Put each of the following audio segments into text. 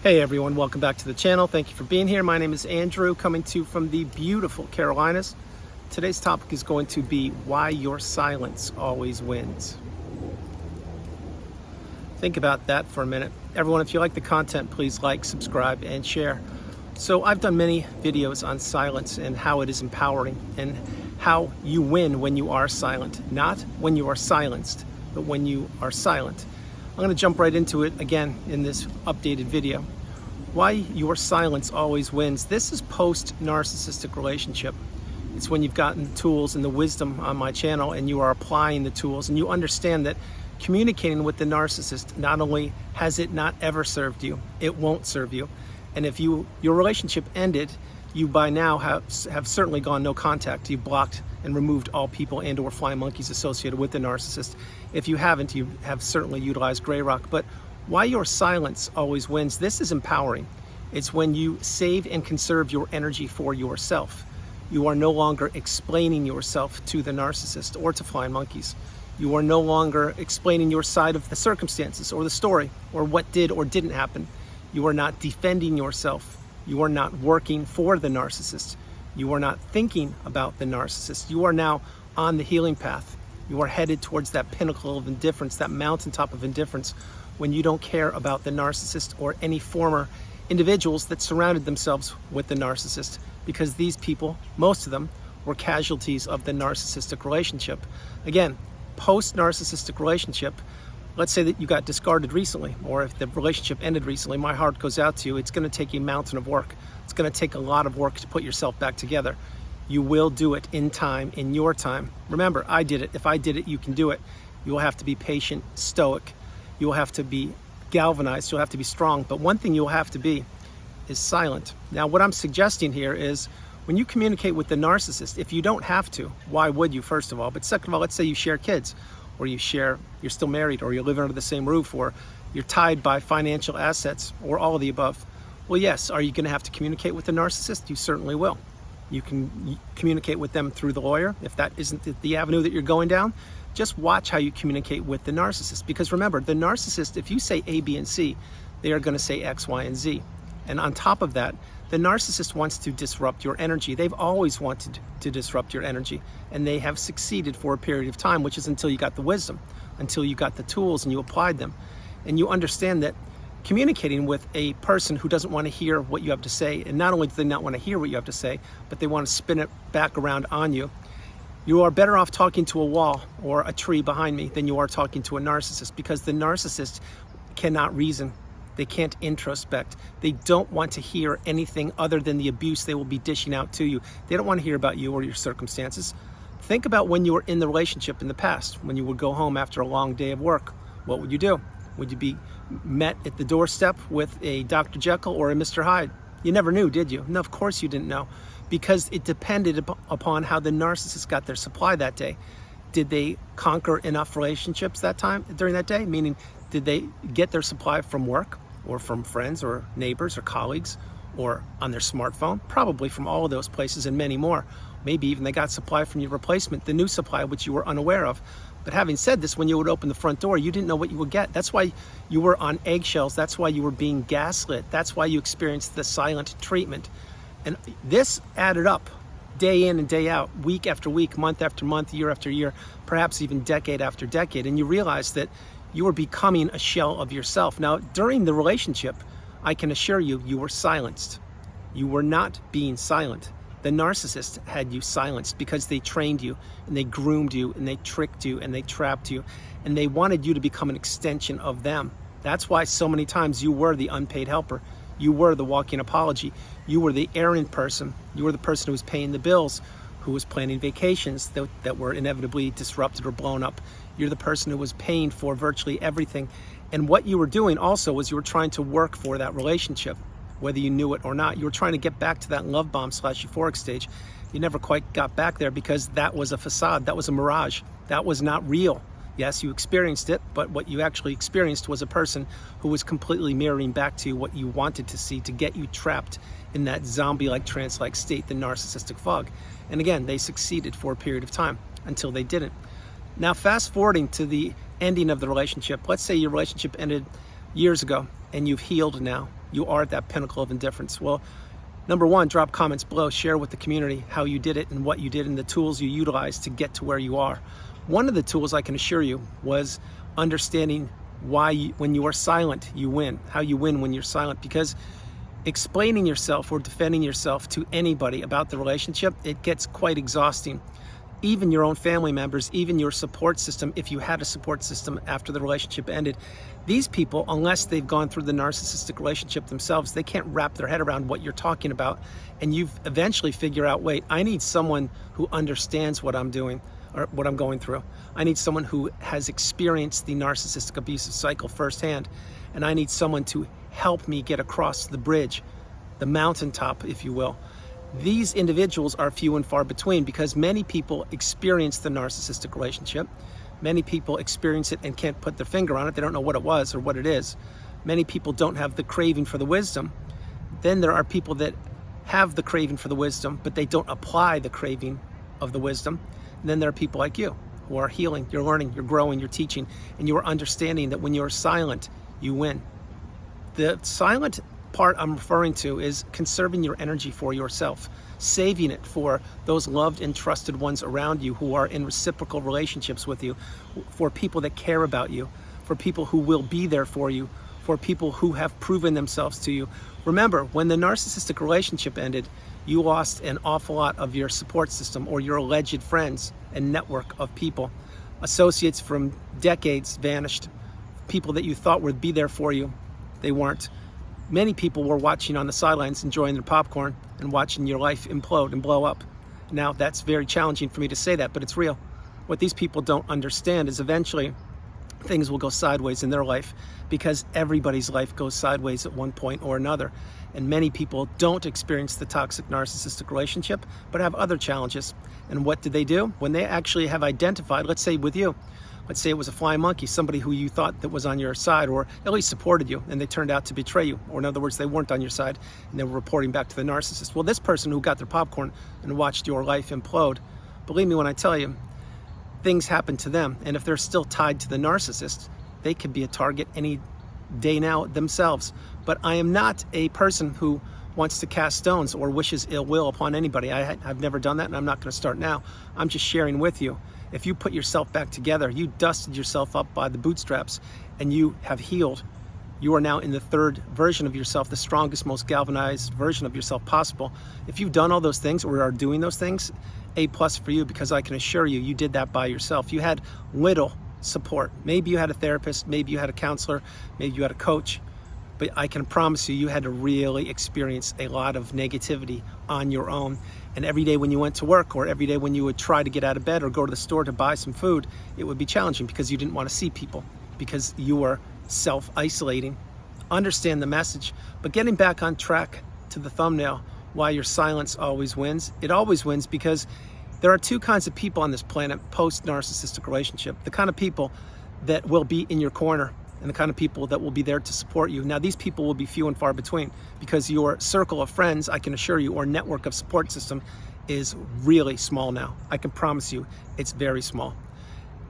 Hey everyone, welcome back to the channel. Thank you for being here. My name is Andrew, coming to you from the beautiful Carolinas. Today's topic is going to be why your silence always wins. Think about that for a minute. Everyone, if you like the content, please like, subscribe, and share. So I've done many videos on silence and how it is empowering and how you win when you are silent. Not when you are silenced, but when you are silent. I'm going to jump right into it again in this updated video. Why your silence always wins. This is post-narcissistic relationship. It's when you've gotten the tools and the wisdom on my channel and you are applying the tools and you understand that communicating with the narcissist, not only has it not ever served you, it won't serve you. And if your relationship ended, you by now have certainly gone no contact. You've blocked and removed all people and or flying monkeys associated with the narcissist. If you haven't, you have certainly utilized gray rock. But why your silence always wins, this is empowering. It's when you save and conserve your energy for yourself. You are no longer explaining yourself to the narcissist or to flying monkeys. You are no longer explaining your side of the circumstances or the story or what did or didn't happen. You are not defending yourself. You are not working for the narcissist. You are not thinking about the narcissist. You are now on the healing path. You are headed towards that pinnacle of indifference, that mountaintop of indifference, when you don't care about the narcissist or any former individuals that surrounded themselves with the narcissist, because these people, most of them, were casualties of the narcissistic relationship. Again, post-narcissistic relationship, let's say that you got discarded recently, or if the relationship ended recently, my heart goes out to you. It's going to take a mountain of work. It's going to take a lot of work to put yourself back together. You will do it in time, in your time. Remember, I did it. If I did it, you can do it. You will have to be patient, stoic. You will have to be galvanized. You'll have to be strong. But one thing you'll have to be is silent. Now, what I'm suggesting here is when you communicate with the narcissist, if you don't have to, why would you, first of all? But second of all, let's say you share kids, or you're still married, or you're living under the same roof, or you're tied by financial assets, or all of the above. Well, yes, are you going to have to communicate with the narcissist? You certainly will. You can communicate with them through the lawyer. If that isn't the avenue that you're going down, just watch how you communicate with the narcissist. Because remember, the narcissist, if you say A, B, and C, they are going to say X, Y, and Z. And on top of that, the narcissist wants to disrupt your energy. They've always wanted to disrupt your energy, and they have succeeded for a period of time, which is until you got the wisdom, until you got the tools and you applied them. And you understand that communicating with a person who doesn't want to hear what you have to say, and not only do they not want to hear what you have to say, but they want to spin it back around on you, you are better off talking to a wall or a tree behind me than you are talking to a narcissist, because the narcissist cannot reason. They can't introspect. They don't want to hear anything other than the abuse they will be dishing out to you. They don't want to hear about you or your circumstances. Think about when you were in the relationship in the past, when you would go home after a long day of work. What would you do? Would you be met at the doorstep with a Dr. Jekyll or a Mr. Hyde? You never knew, did you? No, of course you didn't know, because it depended upon how the narcissist got their supply that day. Did they conquer enough relationships that time, during that day? Meaning, did they get their supply from work or from friends or neighbors or colleagues or on their smartphone? Probably from all of those places and many more. Maybe even they got supply from your replacement, the new supply, which you were unaware of. But having said this, when you would open the front door, you didn't know what you would get. That's why you were on eggshells. That's why you were being gaslit. That's why you experienced the silent treatment. And this added up day in and day out, week after week, month after month, year after year, perhaps even decade after decade. And you realize that you were becoming a shell of yourself. Now, during the relationship, I can assure you, you were silenced. You were not being silent. The narcissist had you silenced because they trained you and they groomed you and they tricked you and they trapped you and they wanted you to become an extension of them. That's why so many times you were the unpaid helper. You were the walking apology. You were the errand person. You were the person who was paying the bills, who was planning vacations that were inevitably disrupted or blown up. You're the person who was paying for virtually everything. And what you were doing also was you were trying to work for that relationship, whether you knew it or not. You were trying to get back to that love bomb / euphoric stage. You never quite got back there because that was a facade. That was a mirage. That was not real. Yes, you experienced it, but what you actually experienced was a person who was completely mirroring back to you what you wanted to see to get you trapped in that zombie-like, trance-like state, the narcissistic fog. And again, they succeeded for a period of time until they didn't. Now, fast forwarding to the ending of the relationship, let's say your relationship ended years ago and you've healed now you are at that pinnacle of indifference? Well, number one, drop comments below, share with the community how you did it and what you did and the tools you utilized to get to where you are. One of the tools, I can assure you, was understanding why when you are silent, you win, how you win when you're silent, because explaining yourself or defending yourself to anybody about the relationship, it gets quite exhausting. Even your own family members, even your support system, if you had a support system after the relationship ended, these people, unless they've gone through the narcissistic relationship themselves, they can't wrap their head around what you're talking about. And you eventually figure out, wait, I need someone who understands what I'm doing or what I'm going through. I need someone who has experienced the narcissistic abusive cycle firsthand. And I need someone to help me get across the bridge, the mountaintop, if you will. These individuals are few and far between because many people experience the narcissistic relationship. Many people experience it and can't put their finger on it. They don't know what it was or what it is. Many people don't have the craving for the wisdom. Then there are people that have the craving for the wisdom, but they don't apply the craving of the wisdom. And then there are people like you who are healing, you're learning, you're growing, you're teaching, and you're understanding that when you're silent, you win. The silent part I'm referring to is conserving your energy for yourself, saving it for those loved and trusted ones around you who are in reciprocal relationships with you, for people that care about you, for people who will be there for you, for people who have proven themselves to you. Remember, when the narcissistic relationship ended, you lost an awful lot of your support system or your alleged friends and network of people. Associates from decades vanished. People that you thought would be there for you, they weren't. Many people were watching on the sidelines, enjoying their popcorn and watching your life implode and blow up. Now, that's very challenging for me to say that, but it's real. What these people don't understand is eventually things will go sideways in their life because everybody's life goes sideways at one point or another. And many people don't experience the toxic narcissistic relationship, but have other challenges. And what do? When they actually have identified, let's say with you, let's say it was a flying monkey, somebody who you thought that was on your side or at least supported you, and they turned out to betray you. Or in other words, they weren't on your side and they were reporting back to the narcissist. Well, this person who got their popcorn and watched your life implode, believe me when I tell you, things happen to them. And if they're still tied to the narcissist, they could be a target any day now themselves. But I am not a person who wants to cast stones or wishes ill will upon anybody. I've never done that, and I'm not going to start now. I'm just sharing with you. If you put yourself back together, you dusted yourself up by the bootstraps, and you have healed, you are now in the third version of yourself, the strongest, most galvanized version of yourself possible. If you've done all those things or are doing those things, A+ for you, because I can assure you, you did that by yourself. You had little support. Maybe you had a therapist, maybe you had a counselor, maybe you had a coach, but I can promise you, you had to really experience a lot of negativity on your own. And every day when you went to work, or every day when you would try to get out of bed or go to the store to buy some food, it would be challenging because you didn't want to see people, because you were self-isolating. Understand the message. But getting back on track to the thumbnail, why your silence always wins. It always wins because there are two kinds of people on this planet post-narcissistic relationship. The kind of people that will be in your corner and the kind of people that will be there to support you. Now, these people will be few and far between because your circle of friends, I can assure you, or network of support system is really small now. I can promise you it's very small.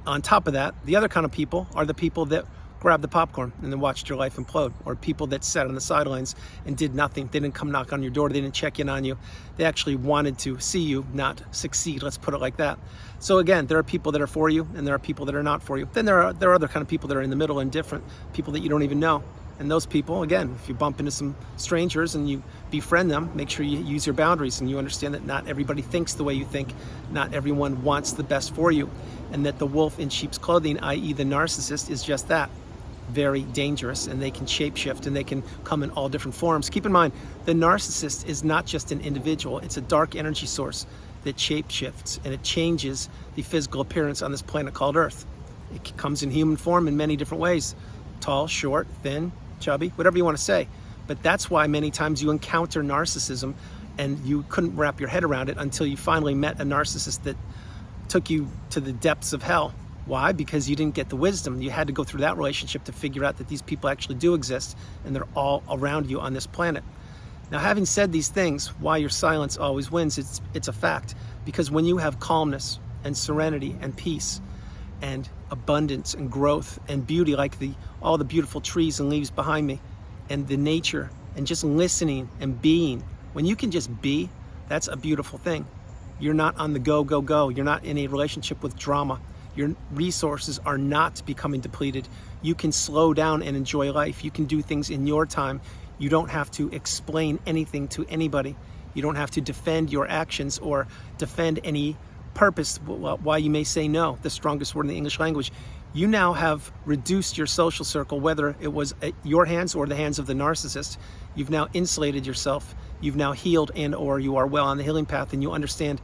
On top of that, the other kind of people are the people that grabbed the popcorn and then watched your life implode, or people that sat on the sidelines and did nothing. They didn't come knock on your door. They didn't check in on you. They actually wanted to see you not succeed. Let's put it like that. So again, there are people that are for you and there are people that are not for you. Then there are other kind of people that are in the middle and different, people that you don't even know. And those people, again, if you bump into some strangers and you befriend them, make sure you use your boundaries and you understand that not everybody thinks the way you think. Not everyone wants the best for you. And that the wolf in sheep's clothing, i.e. the narcissist, is just that. Very dangerous, and they can shapeshift and they can come in all different forms. Keep in mind, the narcissist is not just an individual, it's a dark energy source that shapeshifts and it changes the physical appearance on this planet called Earth. It comes in human form in many different ways. Tall, short, thin, chubby, whatever you want to say. But that's why many times you encounter narcissism and you couldn't wrap your head around it until you finally met a narcissist that took you to the depths of hell. Why? Because you didn't get the wisdom. You had to go through that relationship to figure out that these people actually do exist and they're all around you on this planet. Now, having said these things, why your silence always wins, it's a fact. Because when you have calmness and serenity and peace and abundance and growth and beauty, like all the beautiful trees and leaves behind me, and the nature and just listening and being. When you can just be, that's a beautiful thing. You're not on the go, go, go. You're not in a relationship with drama. Your resources are not becoming depleted. You can slow down and enjoy life. You can do things in your time. You don't have to explain anything to anybody. You don't have to defend your actions or defend any purpose why you may say no, the strongest word in the English language. You now have reduced your social circle, whether it was at your hands or the hands of the narcissist. You've now insulated yourself. You've now healed and or you are well on the healing path, and you understand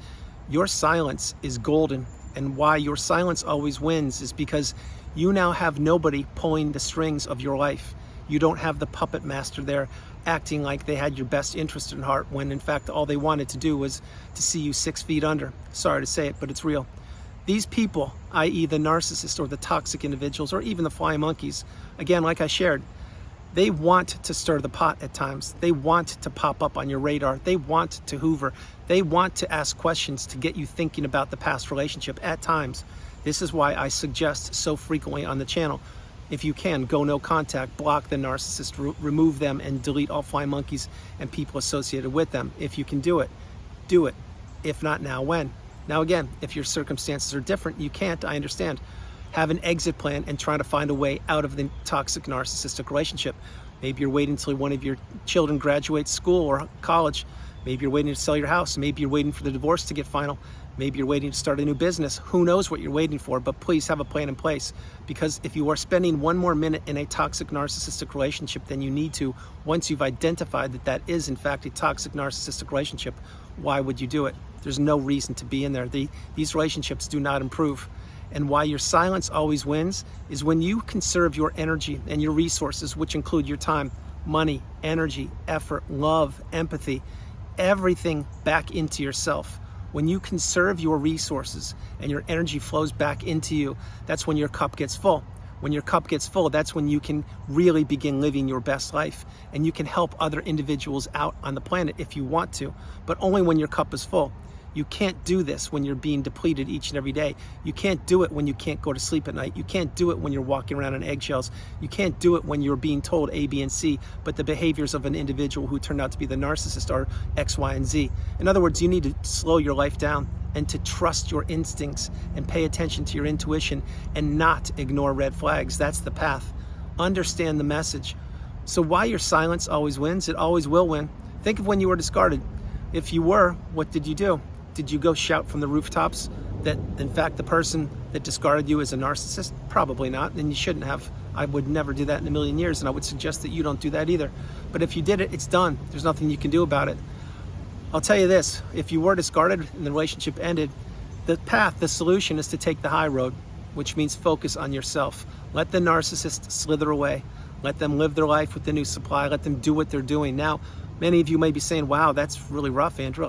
your silence is golden. And why your silence always wins is because you now have nobody pulling the strings of your life. You don't have the puppet master there acting like they had your best interest in heart, when in fact all they wanted to do was to see you 6 feet under. Sorry to say it, but it's real. These people, i.e. the narcissist or the toxic individuals or even the flying monkeys, again, like I shared, they want to stir the pot at times. They want to pop up on your radar. They want to hoover. They want to ask questions to get you thinking about the past relationship at times. This is why I suggest so frequently on the channel, if you can, go no contact, block the narcissist, remove them, and delete all flying monkeys and people associated with them. If you can do it, do it. If not now, when? Now again, if your circumstances are different, you can't, I understand. Have an exit plan and try to find a way out of the toxic narcissistic relationship. Maybe you're waiting until one of your children graduates school or college. Maybe you're waiting to sell your house. Maybe you're waiting for the divorce to get final. Maybe you're waiting to start a new business. Who knows what you're waiting for, but please have a plan in place. Because if you are spending one more minute in a toxic narcissistic relationship than you need to, once you've identified that that is in fact a toxic narcissistic relationship, why would you do it? There's no reason to be in there. These relationships do not improve. And why your silence always wins is when you conserve your energy and your resources, which include your time, money, energy, effort, love, empathy, everything back into yourself. When you conserve your resources and your energy flows back into you, that's when your cup gets full. When your cup gets full, that's when you can really begin living your best life, and you can help other individuals out on the planet if you want to, but only when your cup is full. You can't do this when you're being depleted each and every day. You can't do it when you can't go to sleep at night. You can't do it when you're walking around on eggshells. You can't do it when you're being told A, B, and C, but the behaviors of an individual who turned out to be the narcissist are X, Y, and Z. In other words, you need to slow your life down and to trust your instincts and pay attention to your intuition and not ignore red flags. That's the path. Understand the message. So why your silence always wins? It always will win. Think of when you were discarded. If you were, what did you do? Did you go shout from the rooftops that, in fact, the person that discarded you is a narcissist? Probably not, and you shouldn't have. I would never do that in a million years, and I would suggest that you don't do that either. But if you did it, it's done. There's nothing you can do about it. I'll tell you this, if you were discarded and the relationship ended, the path, the solution is to take the high road, which means focus on yourself. Let the narcissist slither away. Let them live their life with the new supply. Let them do what they're doing. Now, many of you may be saying, wow, that's really rough, Andrew.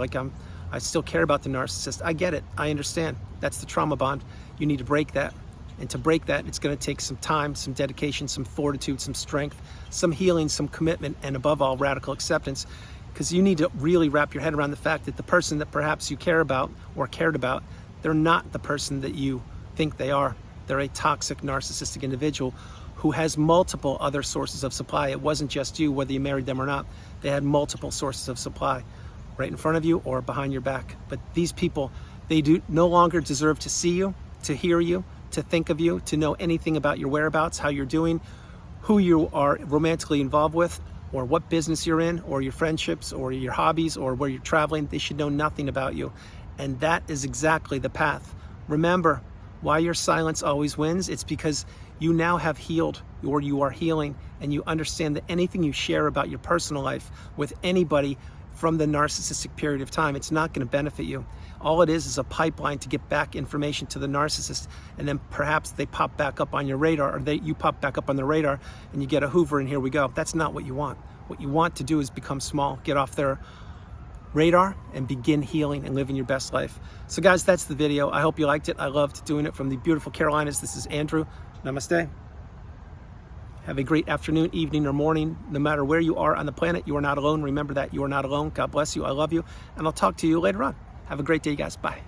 I still care about the narcissist. I get it. I understand. That's the trauma bond. You need to break that. And to break that, it's going to take some time, some dedication, some fortitude, some strength, some healing, some commitment, and above all, radical acceptance. Because you need to really wrap your head around the fact that the person that perhaps you care about or cared about, they're not the person that you think they are. They're a toxic, narcissistic individual who has multiple other sources of supply. It wasn't just you, whether you married them or not. They had multiple sources of supply right in front of you or behind your back. But these people, they do no longer deserve to see you, to hear you, to think of you, to know anything about your whereabouts, how you're doing, who you are romantically involved with, or what business you're in, or your friendships, or your hobbies, or where you're traveling. They should know nothing about you. And that is exactly the path. Remember, why your silence always wins? It's because you now have healed, or you are healing, and you understand that anything you share about your personal life with anybody from the narcissistic period of time, it's not going to benefit you. All it is a pipeline to get back information to the narcissist, and then perhaps they pop back up on your radar, or you pop back up on the radar, and you get a Hoover, and here we go. That's not what you want. What you want to do is become small, get off their radar, and begin healing and living your best life. So guys, that's the video. I hope you liked it. I loved doing it from the beautiful Carolinas. This is Andrew. Namaste. Have a great afternoon, evening, or morning. No matter where you are on the planet, you are not alone. Remember that you are not alone. God bless you. I love you. And I'll talk to you later on. Have a great day, guys. Bye.